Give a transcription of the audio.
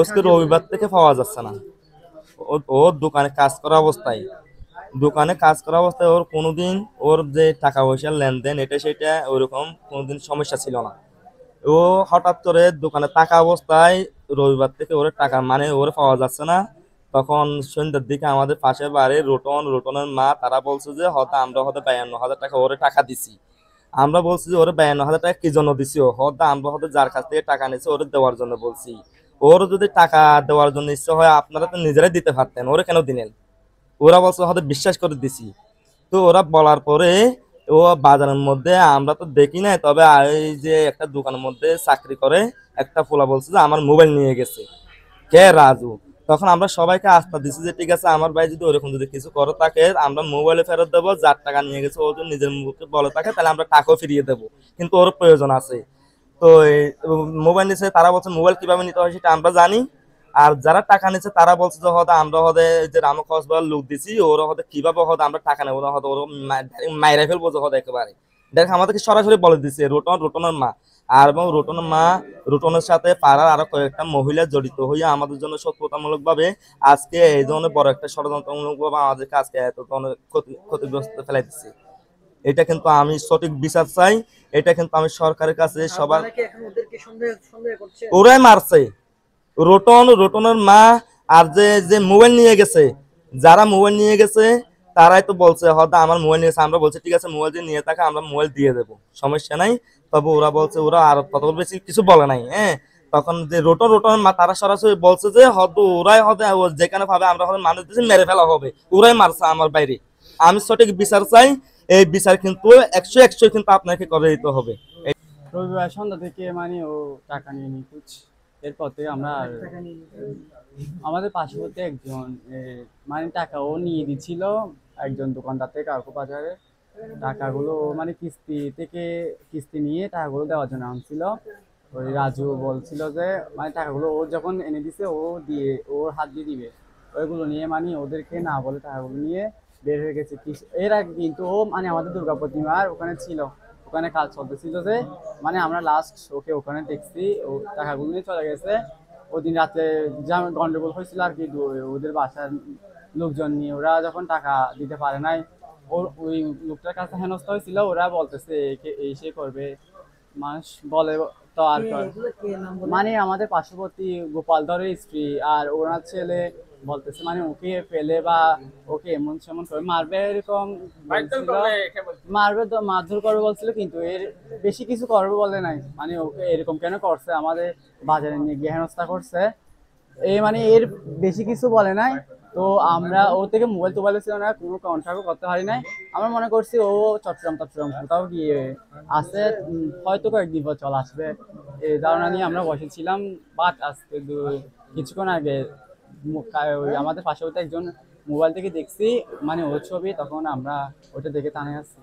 আজকে রবিবার থেকে পাওয়া যাচ্ছে না। ওর দোকানে কাজ করা অবস্থায় ওর কোনোদিন ওর যে টাকা পয়সার লেনদেন এটা সেটা ওইরকম কোনোদিন সমস্যা ছিল না। ও হঠাৎ করে দোকানে থাকা অবস্থায় রবিবার থেকে ওর টাকা মানে ওর পাওয়া যাচ্ছে না। তখন সন্ধ্যার দিকে আমাদের পাশের বাড়ির রোটনের মা তারা বলছে যে হয়তো আমরা হয়তো 52,000 টাকা ওরে টাকা দিছি। আমরা বলছি যে ওরে 52,000 টাকা কি জন্য দিছি, হয়তো আমরা হয়তো যার কাছ থেকে টাকা নিছি ওরে দেওয়ার জন্য বলছি। ওর যদি টাকা দেওয়ার জন্য ইচ্ছে হয় আপনারা তো নিজেরাই দিতে পারতেন, ওরে কেন দিলেন? ওরা বলছে হয়তো বিশ্বাস করে দিছি। তো ওরা বলার পরে ও বাজারের মধ্যে আমরা তো দেখি নাই, তবে এই যে একটা দোকানের মধ্যে চাকরি করে একটা পোলা বলছে যে আমার মোবাইল নিয়ে গেছে, কে রাজু। তখন আমরা সবাইকে আস্থা দিচ্ছি যে ঠিক আছে আমার ভাই যদি ওরকম যদি কিছু করে থাকে আমরা মোবাইলে ফেরত দেবো, যার টাকা নিয়ে গেছে ও যদি নিজের মুখে বলে থাকে তাহলে আমরা টাকাও ফিরিয়ে দেবো, কিন্তু ওর প্রয়োজন আছে। তো এই মোবাইল নিচ্ছে তারা বলছে মোবাইল কিভাবে নিতে হয় সেটা আমরা জানি। আর যারা টাকা নিচ্ছে তারা বলছে যে হয়তো আমরা হয়তো যে রামু কসবার লোক দিছি ওরা হয়তো কিভাবে হয়তো আমরা টাকা নেবো না, হয়তো ওরা মাইরা ফেলবো যে হয়তো একেবারে। দেখ আমাদেরকে সরাসরি বলে দিচ্ছে রোটনের মা। আর এবং রোটনের সাথে পাড়ার আরো কয়েকটা মহিলা জড়িত হইয়া আমাদের জন্য সত্যতামূলক ভাবে আজকে এই ধরনের বড় একটা ষড়যন্ত্রমূলক ভাবে আমাদেরকে আজকে এত ধরনের ক্ষতিগ্রস্ত ফেলাই দিচ্ছে। এটা কিন্তু আমি সঠিক বিচার চাই। এটা কিন্তু আমি সরকারের কাছে সবার। ওরাই মারছে, রোটনের মা। আর যে যে মোবাইল নিয়ে গেছে, যারা মোবাইল নিয়ে গেছে তারাই তো বলছে হয়তো আমার মোবাইল নিয়েছে, আমরা বলছি ঠিক আছে মোবাইল যদি নিয়ে থাকে আমরা মোবাইল দিয়ে দেবো, সমস্যা নাই। তবে ওরা বলছে ওরা আর কত বেশি কিছু বলে নাই, হ্যাঁ। তখন যে রোটনের মা তারা সরাসরি বলছে যে হয়তো ওরাই হয়তো যেখানে পাবে আমরা হয়তো মানুষ দিয়েছি মেরে ফেলা হবে, ওরাই মারছে আমার বাইরে। আমি সঠিক বিচার চাই। এই বিচার কিন্তু 100 কিন্তু আপনাকে করে দিতে হবে। রবিবার সন্ধ্যা থেকে মানে ও টাকা নিয়ে নিখোঁজ। এরপর থেকে আমরা আর আমাদের পার্শ্ববর্তী একজন মানে টাকা ও নিয়ে দিচ্ছিল একজন দোকানদার থেকে কাকু বাজারে। টাকাগুলো ও মানে কিস্তি থেকে কিস্তি নিয়ে টাকাগুলো দেওয়ার জন্য আনছিল। ওই রাজু বলছিল যে মানে টাকাগুলো ও যখন এনে দিছে ও দিয়ে ওর হাত দিয়ে দিবে, ওইগুলো নিয়ে মানে ওদেরকে না বলে টাকাগুলো নিয়ে বের হয়ে গেছে। এর আগে কিন্তু ও মানে আমাদের দুর্গা প্রতিমার ওখানে ছিল, ওখানে কাজ চলতেছিল যে মানে আমরা লাস্ট ওকে ওখানে দেখছি ও টাকাগুলো নিয়ে চলে গেছে। ওদিন রাতে যা গন্ডগোল হয়েছিল আর কি ওদের বাসার লোকজন নিয়ে, ওরা যখন টাকা দিতে পারে নাই ওর ওই লোকটার কাছে হেনস্থা হয়েছিল। ওরা বলতেছে এই সে করবে, মানুষ বলে তো আর মানে আমাদের পার্শ্ববর্তী গোপাল ধরের স্ত্রী আর ওনার ছেলে বলতেছে মানে ওকে ফেলে বা ওকে এমন সেমন করে মারবে এরকম বলছিল। মারবে তো মারধর করবে বলছিল, কিন্তু এর বেশি কিছু করবে বলে নাই। মানে ওকে এরকম কেন করছে, আমাদের বাজারে নিয়ে গিয়ে হেনস্থা করছে এই মানে এর বেশি কিছু বলে নাই। তো আমরা ও থেকে মোবাইল টোবাইল ছিল না, কোনো কন্ট্যাক্টও করতে পারি নাই। আমরা মনে করছি ও চট্টগ্রাম কোথাও গিয়ে আছে, হয়তো কয়েকদিন পর চলে আসবে এই ধারণা নিয়ে আমরা বসেছিলাম। বাট আজকে কিছুক্ষণ আগে ওই আমাদের পাশাপাশি একজন মোবাইল থেকে দেখছি মানে ওর ছবি, তখন আমরা ওটা দেখে টানে আসছি।